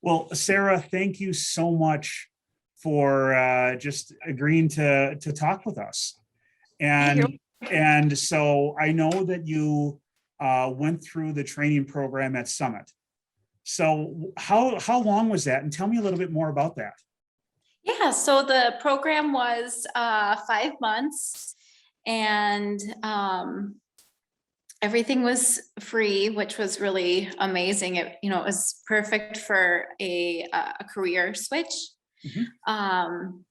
Well, Sarah, thank you so much for just agreeing to talk with us. Hey, you're And so I know that you went through the training program at Summit. So how long was that? And tell me a little bit more about that. Yeah, so the program was 5 months, and everything was free, which was really amazing. It was perfect for a career switch. Mhm.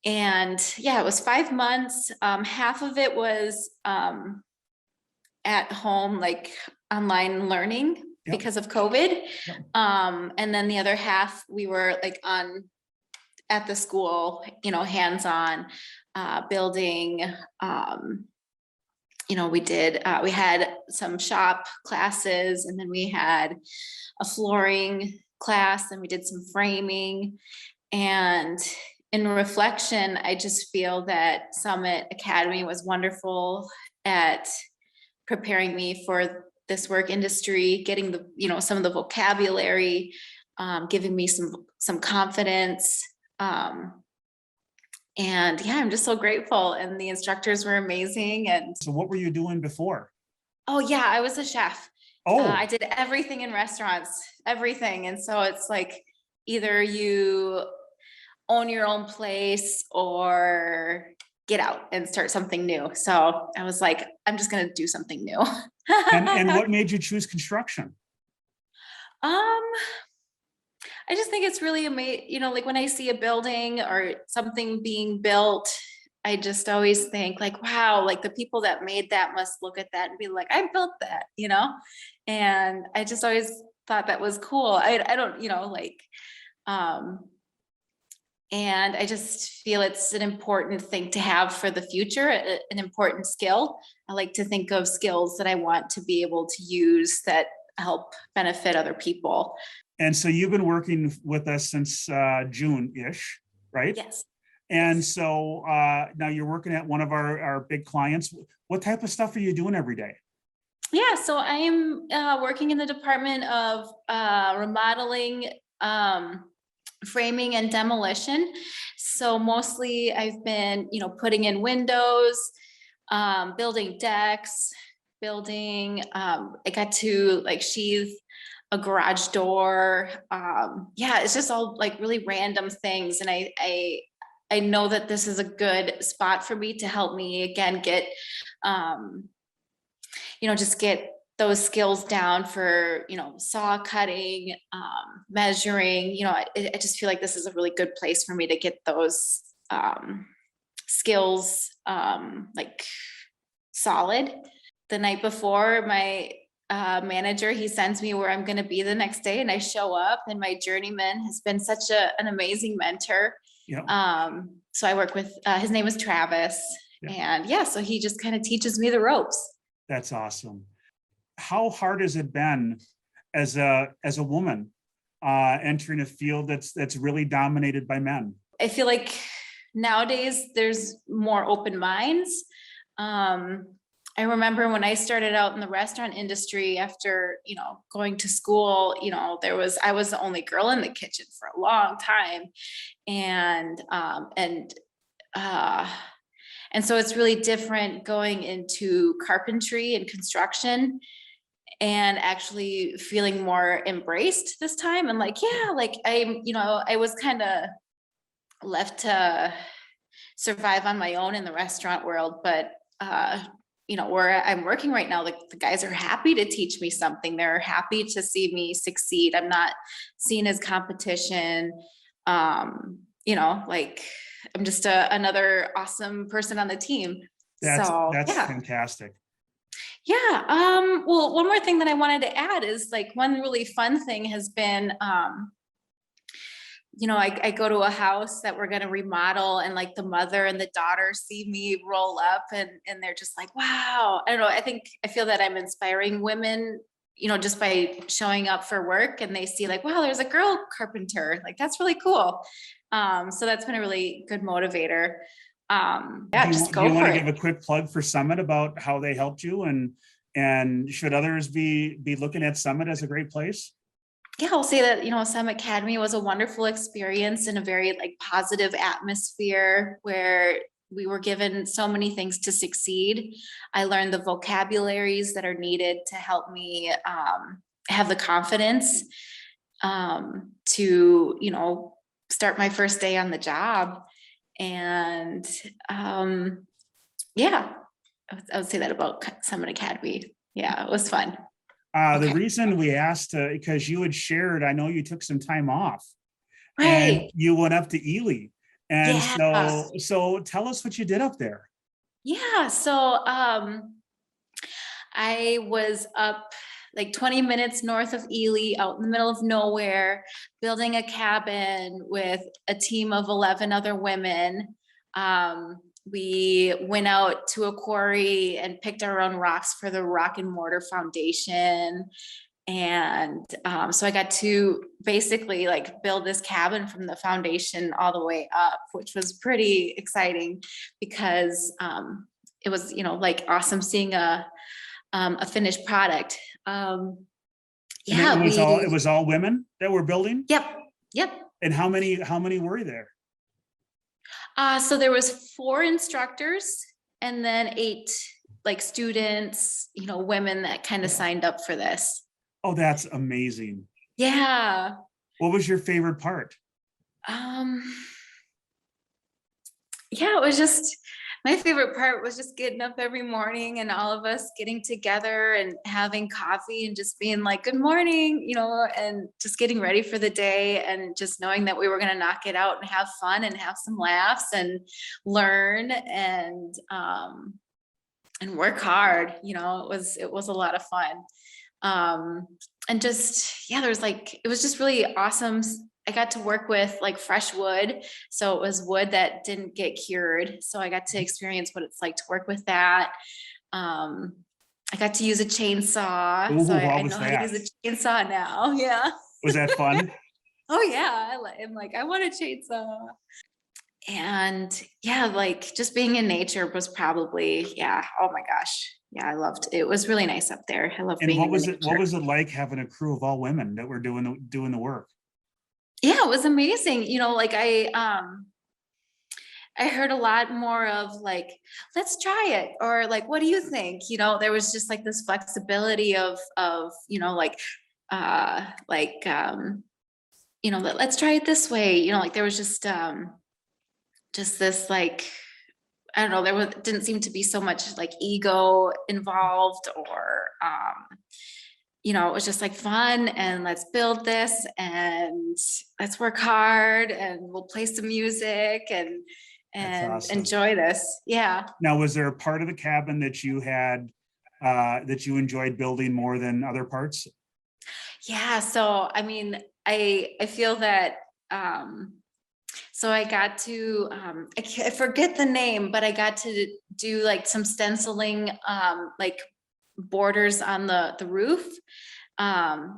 And yeah, it was 5 months. Half of it was at home, like online learning Yep. because of COVID. Yep. And then the other half we were like at the school, hands-on building. We had some shop classes, and then we had a flooring class, and we did some framing. And in reflection, I just feel that Summit Academy was wonderful at preparing me for this work industry, getting some of the vocabulary, giving me some confidence. And yeah, I'm just so grateful. And the instructors were amazing. And So what were you doing before? oh yeah, I was a chef. Oh, I did everything in restaurants, everything. And so it's like either you own your own place or get out and start something new. So I was like, I'm just gonna do something new. and what made you choose construction? I just think it's really amazing, like when I see a building or something being built, I just always think like, wow, like the people that made that must look at that and be like, I built that. And I just always thought that was cool. I don't, and I just feel it's an important thing to have for the future, an important skill. I like to think of skills that I want to be able to use that help benefit other people. And so you've been working with us since June-ish, right? Yes. And so now you're working at one of our big clients. What type of stuff are you doing every day? Yeah, so I am working in the department of remodeling, framing and demolition. So mostly I've been, putting in windows, building decks, I got to like sheathe a garage door. Yeah, it's just all like really random things. And I know that this is a good spot for me to help me again get, just get those skills down for, saw cutting, measuring, I just feel like this is a really good place for me to get those skills like solid. The night before, my manager, he sends me where I'm going to be the next day, and I show up, and my journeyman has been such an amazing mentor. Yeah. So I work with his name is Travis. Yeah. And yeah, so he just kind of teaches me the ropes. That's awesome. How hard has it been as a woman entering a field that's really dominated by men? I feel like nowadays there's more open minds. I remember when I started out in the restaurant industry after, going to school, I was the only girl in the kitchen for a long time. And so it's really different going into carpentry and construction and actually feeling more embraced this time. And like, yeah, like I was kind of left to survive on my own in the restaurant world, but where I'm working right now, like the guys are happy to teach me something. They're happy to see me succeed. I'm not seen as competition. Like I'm just another awesome person on the team. That's Yeah. fantastic. Yeah. Well, one more thing that I wanted to add is like one really fun thing has been, I go to a house that we're going to remodel, and like the mother and the daughter see me roll up and they're just like, wow. I don't know. I feel that I'm inspiring women, just by showing up for work, and they see like, wow, there's a girl carpenter. Like, that's really cool. So that's been a really good motivator. Yeah, just go for it. Do you want to give a quick plug for Summit about how they helped you, and should others be looking at Summit as a great place? yeah, I'll say that, Summit Academy was a wonderful experience in a very like positive atmosphere where we were given so many things to succeed. I learned the vocabularies that are needed to help me have the confidence to, start my first day on the job. And yeah, I would say that about Summit Academy. Yeah, it was fun. The Okay. reason we asked, because you had shared, I know you took some time off and Right. you went up to Ely. And Yeah. so tell us what you did up there. Yeah. So I was up like 20 minutes north of Ely, out in the middle of nowhere, building a cabin with a team of 11 other women. We went out to a quarry and picked our own rocks for the rock and mortar foundation. And so I got to basically like build this cabin from the foundation all the way up, which was pretty exciting because it was, like awesome seeing a finished product. And Yeah, it was all women that were building. yep. And how many were there? So there was 4 instructors and then 8 like students, women that kind of signed up for this. Oh, that's amazing. Yeah. What was your favorite part? Yeah, it was just my favorite part was just getting up every morning and all of us getting together and having coffee and just being like, good morning, and just getting ready for the day and just knowing that we were going to knock it out and have fun and have some laughs and learn and work hard. It was a lot of fun. And just, yeah, it was just really awesome. I got to work with like fresh wood. So it was wood that didn't get cured. So I got to experience what it's like to work with that. I got to use a chainsaw. Ooh, So I what was know how to that? use a chainsaw now. Yeah. Was that fun? Oh yeah. I'm like, I want a chainsaw. And yeah, like just being in nature was probably, yeah. Oh my gosh. Yeah, I loved it. It was really nice up there. I love And being in the nature. what was it like having a crew of all women that were doing the work? Yeah, it was amazing. Like I heard a lot more of like, let's try it, or like, what do you think? There was just like this flexibility of let's try it this way. Like there was just this like, I don't know, didn't seem to be so much like ego involved or it was just like fun and let's build this and let's work hard and we'll play some music and That's awesome. enjoy this. Yeah. Now, was there a part of the cabin that you had that you enjoyed building more than other parts? Yeah. So, I mean, I feel that, so I got to, I forget the name, but I got to do like some stenciling, like borders on the roof. I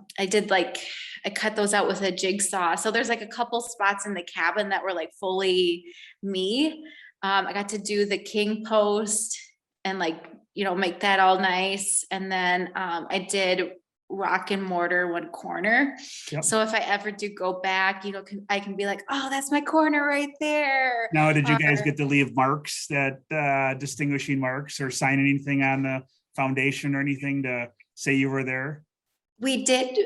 cut those out with a jigsaw. So there's like a couple spots in the cabin that were like fully me. I got to do the king post and like, make that all nice. And then I did rock and mortar one corner. Yep. So if I ever do go back, I can be like, oh, that's my corner right there. Now, did you guys get to leave marks, that distinguishing marks, or sign anything on the foundation or anything to say you were there? We did,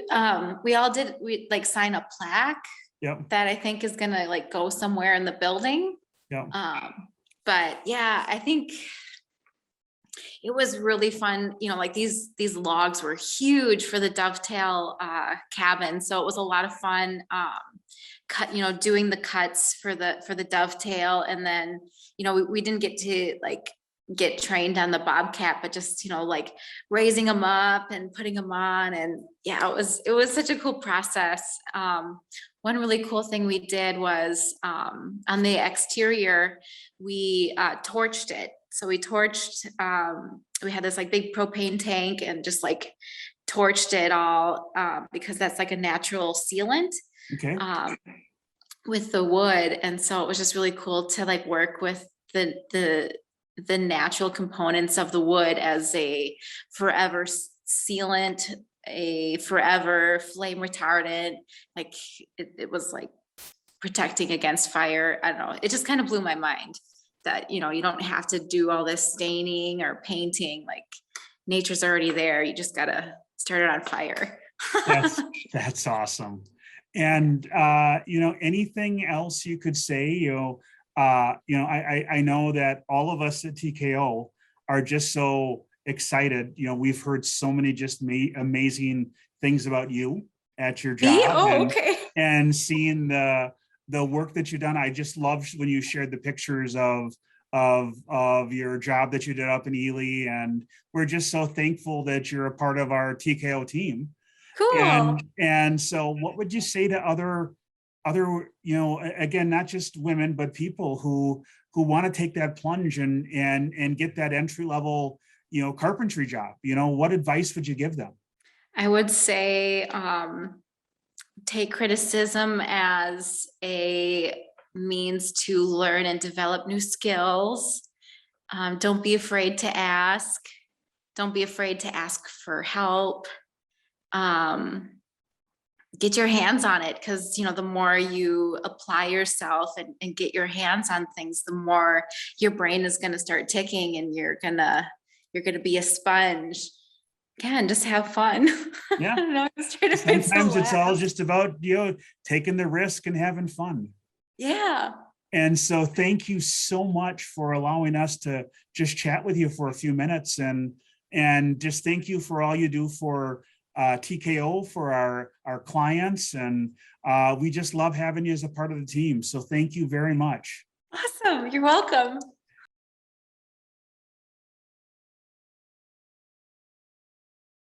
we all did, we like sign a plaque. Yep. That I think is gonna like go somewhere in the building. Yep. But yeah, I think it was really fun. Like these logs were huge for the dovetail cabin. So it was a lot of fun doing the cuts for the dovetail. And then, we didn't get to like get trained on the bobcat, but just, like raising them up and putting them on. And yeah, it was such a cool process. One really cool thing we did was on the exterior, we torched it. So we torched, we had this like big propane tank and just like torched it all because that's like a natural sealant. Okay. With the wood. And so it was just really cool to like work with the natural components of the wood as a forever sealant a forever flame retardant. Like it was like protecting against fire. I don't know. It just kind of blew my mind that, you know, you don't have to do all this staining or painting. Like nature's already there. You just gotta start it on fire. That's awesome. And you know, anything else you could say? I know that all of us at TKO are just so excited. You know, we've heard so many just amazing things about you at your job. Oh, okay. And seeing the work that you've done. I just loved when you shared the pictures of your job that you did up in Ely, and we're just so thankful that you're a part of our TKO team. Cool. And so what would you say to other, you know, again, not just women, but people who want to take that plunge and get that entry level, you know, carpentry job? You know, what advice would you give them? I would say take criticism as a means to learn and develop new skills. Don't be afraid to ask. Don't be afraid to ask for help. Get your hands on it, because you know, the more you apply yourself and get your hands on things, the more your brain is going to start ticking, and you're gonna be a sponge. Yeah, and just have fun. Yeah. I don't know, just try to find Sometimes some it's all laugh. just about, you know, taking the risk and having fun. Yeah. And so thank you so much for allowing us to just chat with you for a few minutes, and just thank you for all you do for TKO, for our clients. And we just love having you as a part of the team. So thank you very much. Awesome. You're welcome.